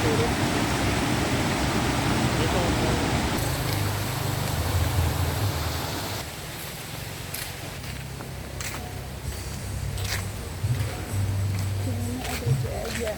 turun itu. Ini ada jajan.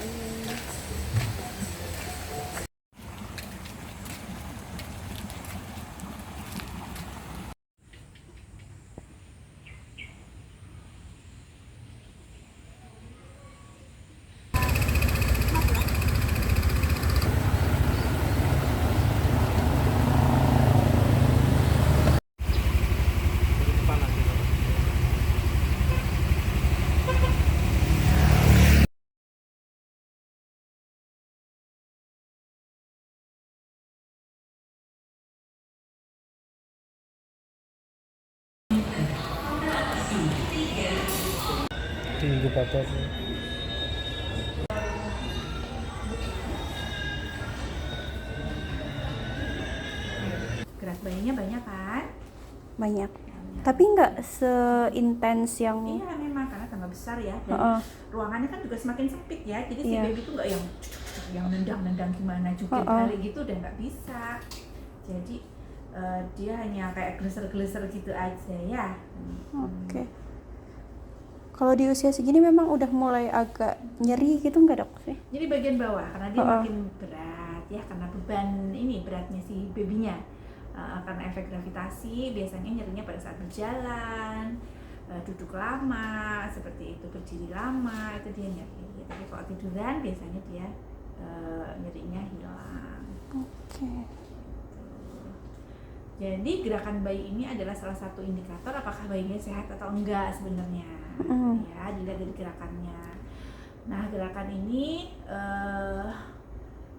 Jadi panas itu. Di inkubator. Gerak bayinya banyak kan? Banyak. Tapi nggak seintens yang Iya memang karena tambah besar ya dan Heeh. ruangannya kan juga semakin sempit ya. Jadi si Iya. baby tuh nggak yang nendang-nendang gimana juga Heeh. kali gitu udah nggak bisa. Jadi dia hanya kayak geleser-geleser gitu aja ya. Oke. Kalau di usia segini memang udah mulai agak nyeri gitu nggak dok sih? Jadi bagian bawah karena dia Heeh. makin berat ya karena beban ini beratnya si babynya. Karena efek gravitasi biasanya nyerinya pada saat berjalan, duduk lama seperti itu, berdiri lama itu dia nyeri. Tapi kalau tiduran biasanya dia nyerinya hilang. Oke. Jadi gerakan bayi ini adalah salah satu indikator apakah bayinya sehat atau enggak sebenarnya. Ya dilihat dari gerakannya. Nah gerakan ini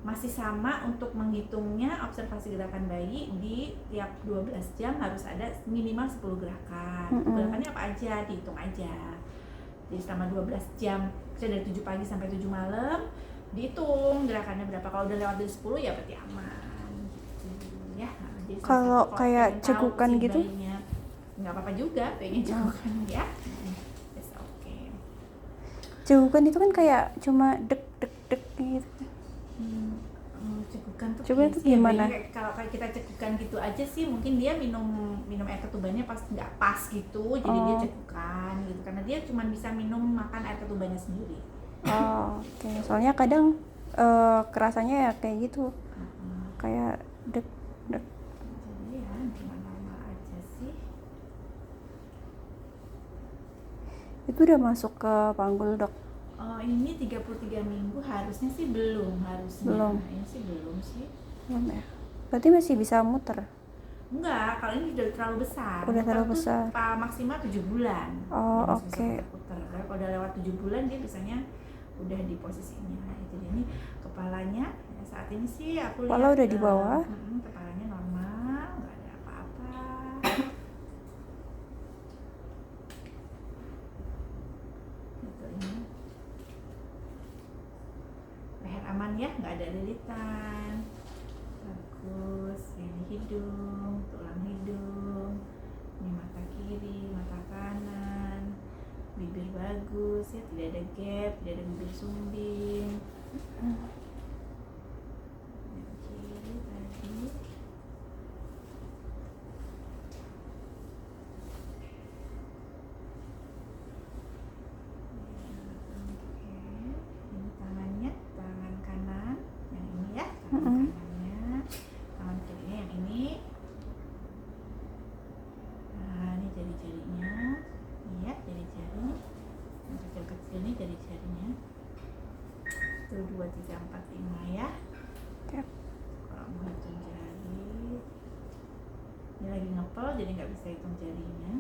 masih sama untuk menghitungnya. Observasi gerakan bayi di tiap 12 jam harus ada minimal 10 gerakan. Gerakannya apa aja dihitung aja. Jadi selama 12 jam dari 7 pagi sampai 7 malam dihitung gerakannya berapa. Kalau udah lewat dari 10 ya berarti aman gitu, ya. Jadi Kalau kayak pengen tahu cegukan si gitu? bayinya, nggak apa-apa juga pengen cegukan ya. It's okay. Cegukan itu kan kayak cuma dek dek dek gitu. Cegukan tuh Cegukan kayak tuh sih ya, gimana? kalau kayak kita cegukan gitu aja sih mungkin dia minum air ketubannya pas nggak pas gitu jadi dia cegukan gitu karena dia cuma bisa minum makan air ketubannya sendiri. Oh, oke. Soalnya kadang kerasanya ya kayak gitu. Kayak dek dek. Jadi ya cuma normal aja sih. Itu udah masuk ke panggul dok? Oh ini 33 minggu harusnya sih belum harusnya. Belum. Ini sih belum sih. Belum ya? Berarti masih bisa muter? Enggak, kalau ini udah terlalu besar. Udah Muter terlalu tuh besar. maksimal 7 bulan. Oh, Dia masih bisa oke. putar-putar. Kalau udah lewat 7 bulan dia biasanya udah di posisinya. Jadi ini kepalanya ya saat ini sih aku lihat Kepala udah di bawah. kepalanya normal, nggak ada apa-apa. Gitu ini. Leher aman ya, nggak ada lilitan. Bagus. Ini hidung, tulang hidung. Ini mata kiri, mata kanan, bibir bagus ya, tidak ada gap, tidak ada bibir sumbing. Yang kiri tadi. Oke, ini tangannya, tangan kanan, yang ini ya, tangan kanannya, tangan kirinya yang ini. Nah, ini jari-jarinya. Lihat jari-jari. Yang kecil-kecil ini jari-jarinya. 1, 2, 3, 4, 5 ya. Oke. Kalau mau hitung jari. Ini lagi ngepel jadi nggak bisa hitung jarinya.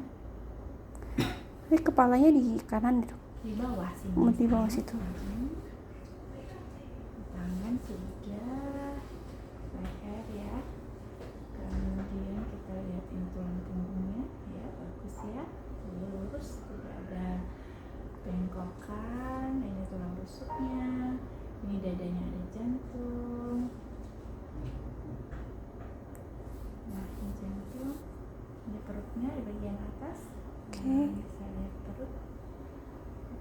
Ini kepalanya di kanan dok? Di bawah sini. Oh, di bawah situ. Tangan sudah. Leher ya. Kemudian kita lihatin tulang punggungnya. Ya, bagus ya. Lurus, tidak ada bengkokan. Ini tulang rusuknya. Ini dadanya ada jantung. Nah, ini jantung. Ini perutnya di bagian atas. Oke. Nah, bisa lihat perut.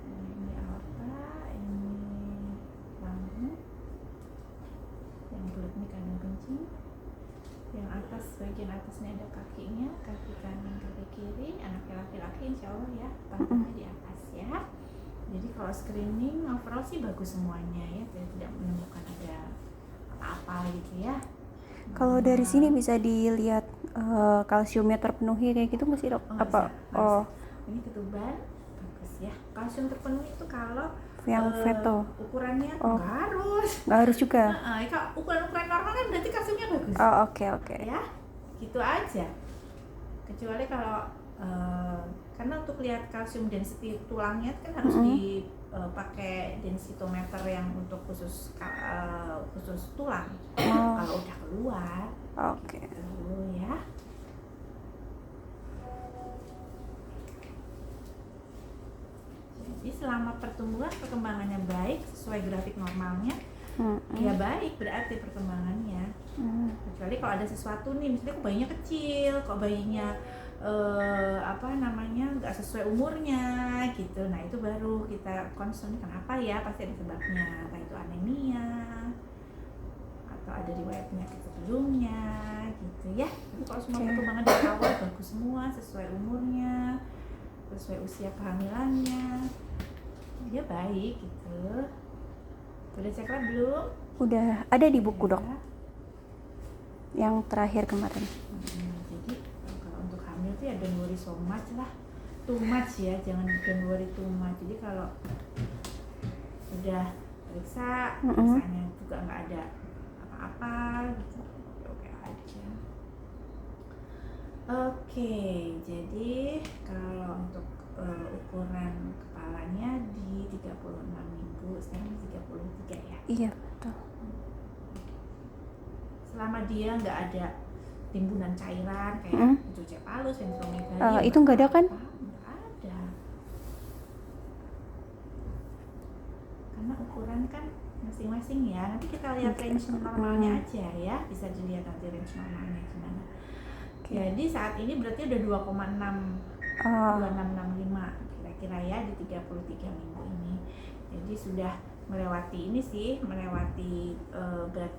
Ini aorta, ini lambung. ini kandung kencing. Yang atas, bagian atasnya ada kakinya, kaki kanan, kaki kiri. Anaknya laki-laki insya Allah ya, pantatnya di atas ya. Jadi kalau screening overall sih bagus semuanya ya, saya tidak menemukan ada apa-apa gitu ya. Kalau dari sini bisa dilihat kalsiumnya terpenuhi kayak gitu masih dok? Oh, nggak Apa? bisa, nggak Oh, bisa. Ini ketuban bagus ya. Kalsium terpenuhi itu kalau yang veto ukurannya Oh. nggak harus. nggak harus juga. Kalau ukuran normal kan berarti kalsiumnya bagus. Oh, oke. Ya, gitu aja. Kecuali kalau karena untuk lihat kalsium density tulangnya kan harus dipakai densitometer yang untuk khusus tulang. Oh. Kalau udah keluar, Oke. gitu ya. Jadi selama perkembangannya baik sesuai grafik normalnya, ya baik berarti perkembangannya. Kecuali kalau ada sesuatu nih, misalnya kok bayinya kecil, kok bayinya nggak sesuai umurnya gitu, nah itu baru kita concern kenapa ya, pasti ada sebabnya, entah itu anemia atau ada riwayat penyakit sebelumnya gitu ya. Tapi kalau semua perkembangan dari awal bagus semua, sesuai umurnya, sesuai usia kehamilannya, dia baik gitu. Udah cek lab belum? Udah ada di buku dok, Ya. yang terakhir kemarin. Jadi kalau untuk hamil tuh ya don't worry so much lah, too much ya, jangan don't worry too much. Jadi kalau udah periksa, periksanya juga nggak ada apa-apa gitu, oke aja. Oke, jadi kalau untuk ukuran kepalanya di 36 minggu, sekarang 33 ya. Iya betul. Selama dia nggak ada timbunan cairan kayak hidrocephalus, ventromegaly, Itu nggak ada kan? Nggak ada. Karena ukuran kan masing-masing ya. Nanti kita lihat range normalnya aja ya. Bisa dilihat nanti range normalnya gimana. Jadi saat ini berarti udah 2665 kira-kira ya di 33 minggu ini. Jadi sudah melewati ini sih, melewati berat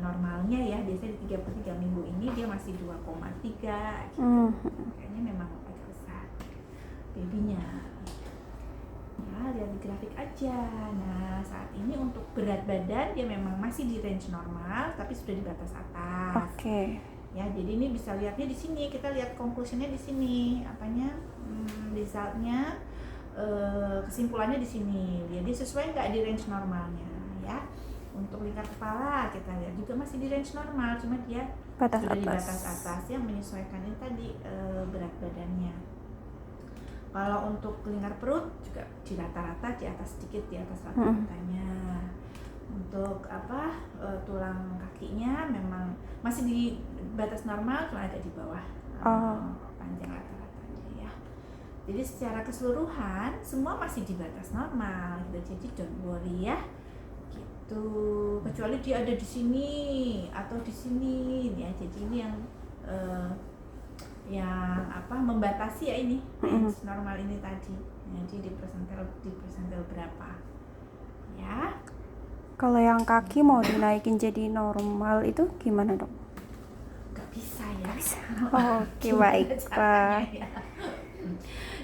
normalnya ya. Biasanya di 33 minggu ini dia masih 2,3 gitu. Kayaknya memang agak besar babynya. Ya, lihat di grafik aja. Nah, saat ini untuk berat badan dia memang masih di range normal, tapi sudah di batas atas. Oke. Ya, jadi ini bisa lihatnya di sini. Kita lihat conclusionnya di sini. Resultnya, kesimpulannya di sini. Jadi sesuai nggak di range normalnya, ya. Untuk lingkar kepala kita lihat juga masih di range normal, cuma dia Batas sudah di atas. batas atas yang menyesuaikan ini tadi berat badannya. Kalau untuk lingkar perut juga di rata-rata di atas sedikit, di atas rata-ratanya. Untuk tulang kakinya memang masih di batas normal, cuma agak di bawah panjang rata-ratanya ya. Jadi secara keseluruhan semua masih di batas normal gitu. Jadi don't worry ya. Gitu. Kecuali dia ada di sini atau di sini ya. Jadi ini yang membatasi ya ini range normal ini tadi. Jadi di persentil berapa? Ya. Kalau yang kaki mau dinaikin jadi normal itu gimana dok? Gak bisa ya. Bisa. Oke, baik Pak. Ya.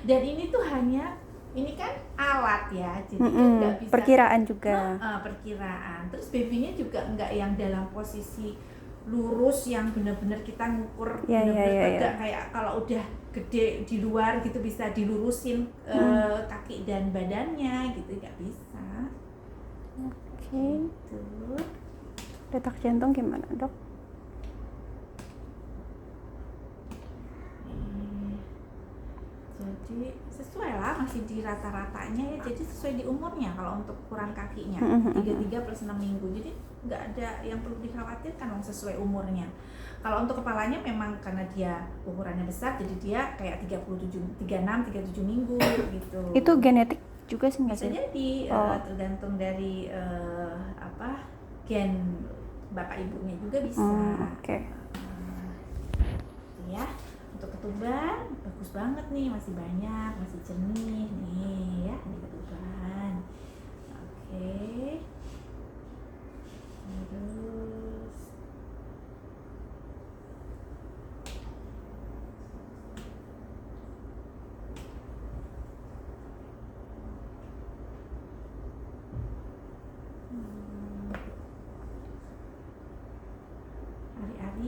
Dan ini tuh hanya, ini kan alat ya, jadi kan nggak bisa perkiraan juga. Perkiraan. Terus babynya juga nggak yang dalam posisi lurus yang benar-benar kita ngukur benar-benar tegak kayak kalau udah gede di luar gitu bisa dilurusin kaki dan badannya gitu, nggak bisa. Oke. Detak jantung gimana dok? Jadi sesuai lah, masih di rata-ratanya ya, jadi sesuai di umurnya. Kalau untuk ukuran kakinya 33 plus 6 minggu, jadi nggak ada yang perlu dikhawatirkan, sesuai umurnya. Kalau untuk kepalanya memang karena dia ukurannya besar, jadi dia kayak 36-37 minggu gitu. Itu genetik juga sih nggak Bisa sih? jadi tergantung dari gen bapak ibunya juga bisa. Oke. Ya, untuk ketuban bagus banget nih, masih banyak, masih jernih nih ya, ini ketuban. Oke. Terus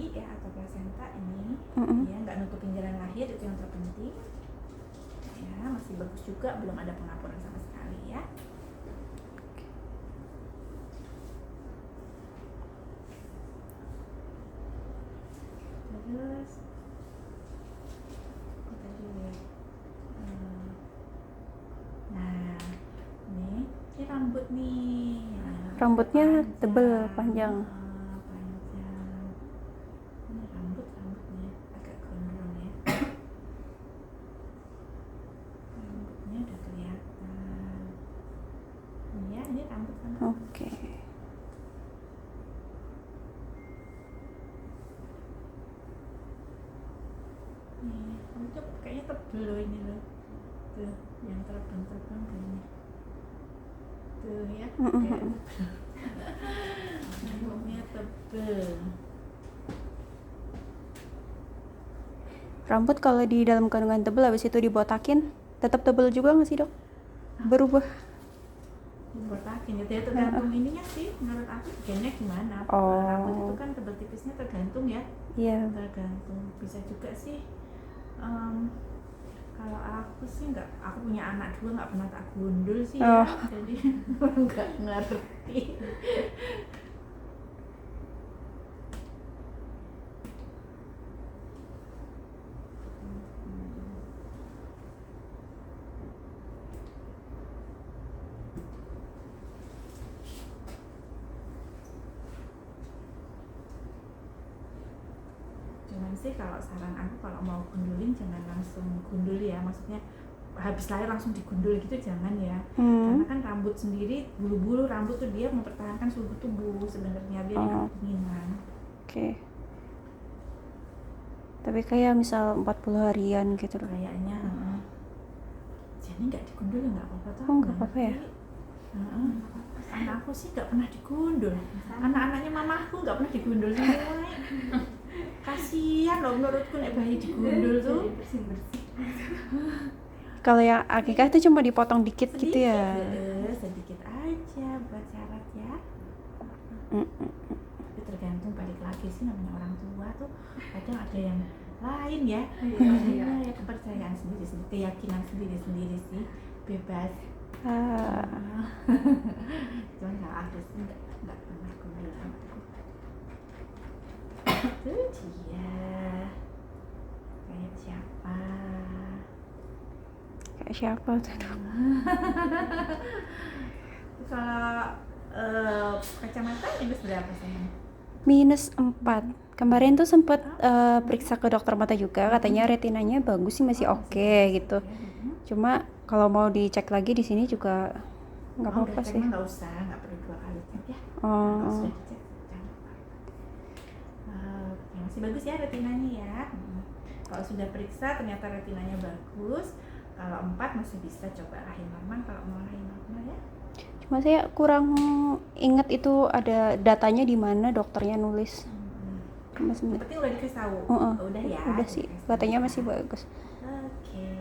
bayi ya atau plasenta ini Mm-mm. ya, nggak nutupin jalan lahir, itu yang terpenting ya. Masih bagus juga, belum ada pengapuran sama sekali ya. Terus kita lihat, nah ini rambut nih. Nah, Rambutnya tebel, panjang. panjang. Ini rambutnya agak gondrong ya. Rambutnya udah kelihatan. Ya, ini rambut sama. Oke. Nih, rambutnya kayaknya tebel loh ini loh. Tuh, yang terbang-terbang kayaknya. Tuh ya, kayak tebel. Rambutnya tebel. Rambut kalau di dalam kandungan tebel habis itu dibotakin, tetap tebel juga nggak sih dok? Berubah? Botakin gitu ya, tergantung ininya sih. Menurut aku gennya gimana. Oh. Rambut itu kan tebel tipisnya tergantung ya. Iya. Tergantung, bisa juga sih. Kalau aku sih nggak, aku punya anak dua nggak pernah tak gundul sih ya, jadi nggak ngerti. Cuman sih kalau saran aku kalau mau gundulin jangan langsung gundul ya, maksudnya habis lahir langsung digundul gitu jangan ya. Karena kan rambut sendiri, bulu-bulu rambut tuh dia mempertahankan suhu tubuh sebenarnya biar nggak kedinginan. Oke. Tapi kayak misal 40 harian gitu dok. Kayaknya jadi nggak digundul ya nggak apa-apa tuh. Oh, nggak apa-apa ya? Anak aku sih nggak pernah digundul. Anak-anaknya mamaku nggak pernah digundul semua. Kasihan loh menurutku nek bayi digundul tuh. Kalau yang akikah itu cuma dipotong dikit gitu ya? Sedikit aja buat syarat ya. Tapi tergantung, balik lagi sih namanya orang tua tuh kadang ada yang lain ya. Ya kepercayaan sendiri, keyakinan sendiri sih, bebas. Cuman kalau aku sih nggak pernah gundul rambutku. Itu dia. Kayak siapa? Kayak siapa tuh dok? Kalau kacamata minus berapa sayang? -4. Kemarin tuh sempet periksa ke dokter mata juga, katanya retinanya bagus sih, masih oke gitu. Cuma kalau mau dicek lagi di sini juga nggak apa-apa sih. Nggak usah, nggak perlu 2 kali cek ya. Kalau sudah dicek, jangan lupa. Masih bagus ya retinanya ya. Kalau sudah periksa ternyata retinanya bagus, kalau 4 masih bisa coba rahim normal kalau mau rahim normal ya. Cuma saya kurang inget itu ada datanya di mana dokternya nulis. Yang penting udah dikasih tahu. Udah ya. Udah sih, katanya masih bagus. Oke.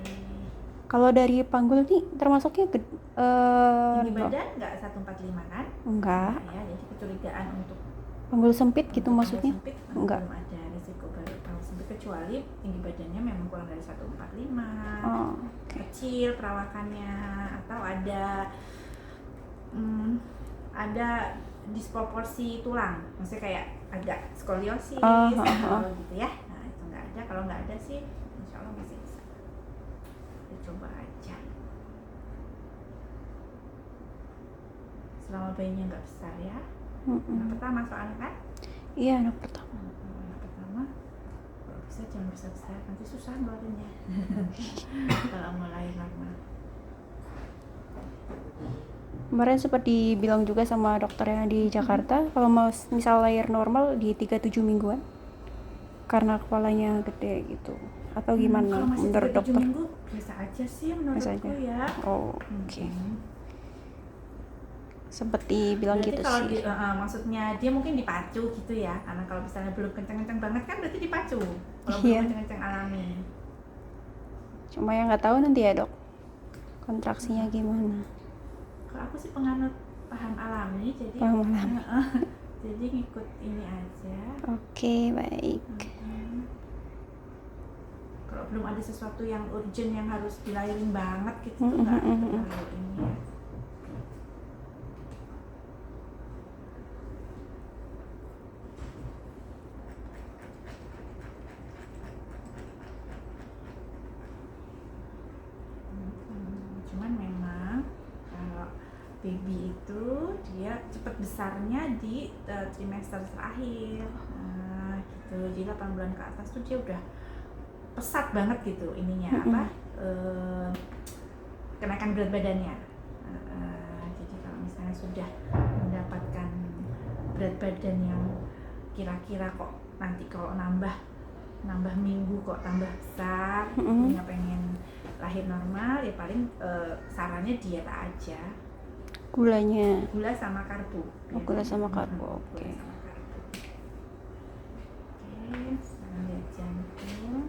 Kalau dari panggul nih termasuknya Tinggi badan nggak 145 kan? enggak. Ya, jadi kecurigaan untuk Panggul sempit gitu untuk maksudnya? sempit, Enggak. belum ada risiko panggul sempit kecuali tinggi badannya memang kurang dari 145. Kecil perawakannya atau ada disproporsi tulang, maksudnya kayak agak skoliosis atau gitu ya. Nah itu nggak ada, kalau nggak ada sih insya Allah masih bisa. Kita coba aja. Selama bayinya nggak besar ya. Anak pertama soalnya kan? Iya, anak pertama. Anak pertama kalau bisa jangan besar-besar, nanti susah ngeluarinnya. Kalau mau lahir normal. Kemarin sempat dibilang juga sama dokter yang di Jakarta, kalau mau misal lahir normal di 37 mingguan karena kepalanya gede gitu, atau gimana Kalau masih menurut 37 dokter? minggu biasa aja sih menurutku ya. Oke. Sempat dibilang Berarti gitu kalau sih. maksudnya dia mungkin dipacu gitu ya, karena kalau misalnya belum kencang-kencang banget kan berarti dipacu. Kalau Iya. belum kencang-kencang alami. Cuma yang nggak tahu nanti ya dok, kontraksinya gimana. Kalau aku sih penganut paham alami, jadi Paham alami. Jadi ngikut ini aja. Oke, baik. Kalau belum ada sesuatu yang urgent yang harus dilahirin banget gitu tuh nggak terlalu ini ya. Cuman memang kalau baby itu dia cepat besarnya di trimester terakhir. Nah, gitu. Jadi 8 bulan ke atas tuh dia udah pesat banget gitu ininya kenaikan berat badannya. Jadi kalau misalnya sudah mendapatkan berat badan yang kira-kira kok nanti kalau nambah minggu kok tambah besar, punya pengen lahir normal ya paling sarannya diet aja. Gula sama karbo. Gula sama karbo. Oke. Oke, sekarang lihat jantung.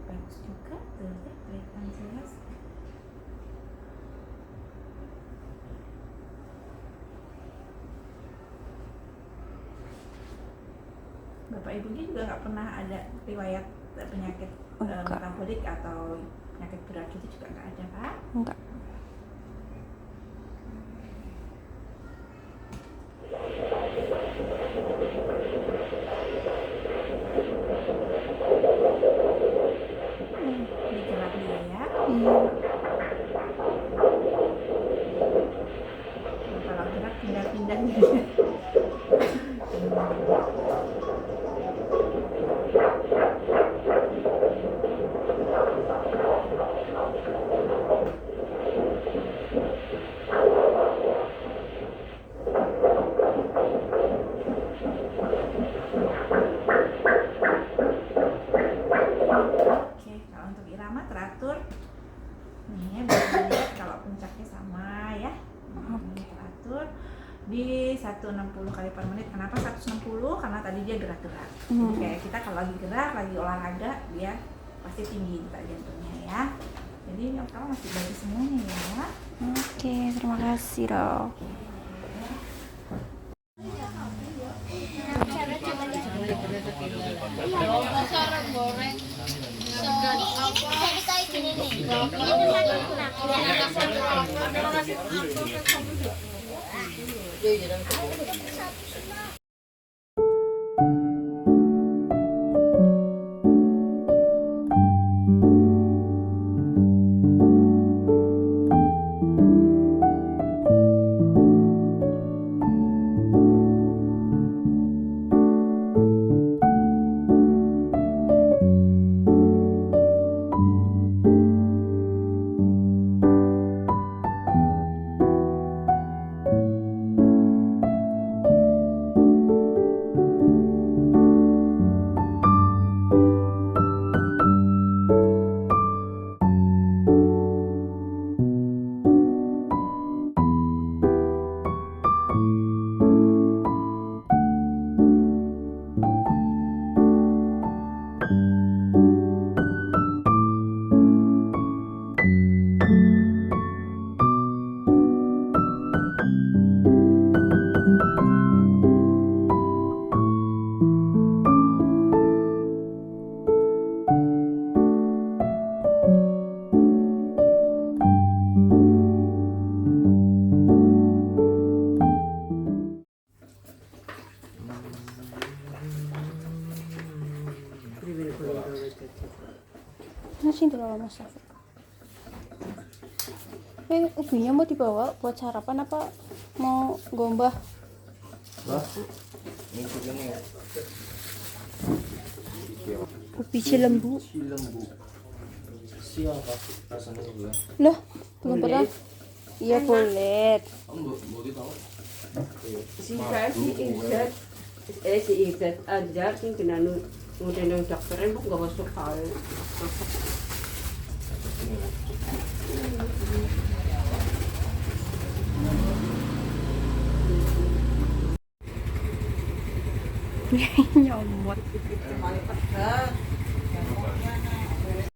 Bagus juga tuh ya, kelihatan jelas. Bapak ibunya juga nggak pernah ada riwayat penyakit metabolik atau penyakit berat gitu juga nggak ada kan? Enggak. Digerak dia ya. Kalau gerak pindah-pindah gitu. Oke, kalau untuk irama teratur. Nih, bisa lihat kalau puncaknya sama ya. Teratur di 160 kali per menit. Kenapa 160? Karena tadi dia gerak-gerak. Jadi kayak kita kalau lagi gerak, lagi olahraga, dia pasti tinggi detak jantungnya ya. Jadi kalau masih bagus semuanya ya. Oke, terima kasih, Dok. Nasi dulu Mas Syafiq. Ubinya mau dibawa buat sarapan apa mau gombah? Ini begini ya. Ubi cilembu. Siapa rasanya gula? Loh, belum pernah? Iya boleh. Mau tahu? Si Izzat ajar sing kena nuntun nang dokter bu nggak masuk hal. Nyomot.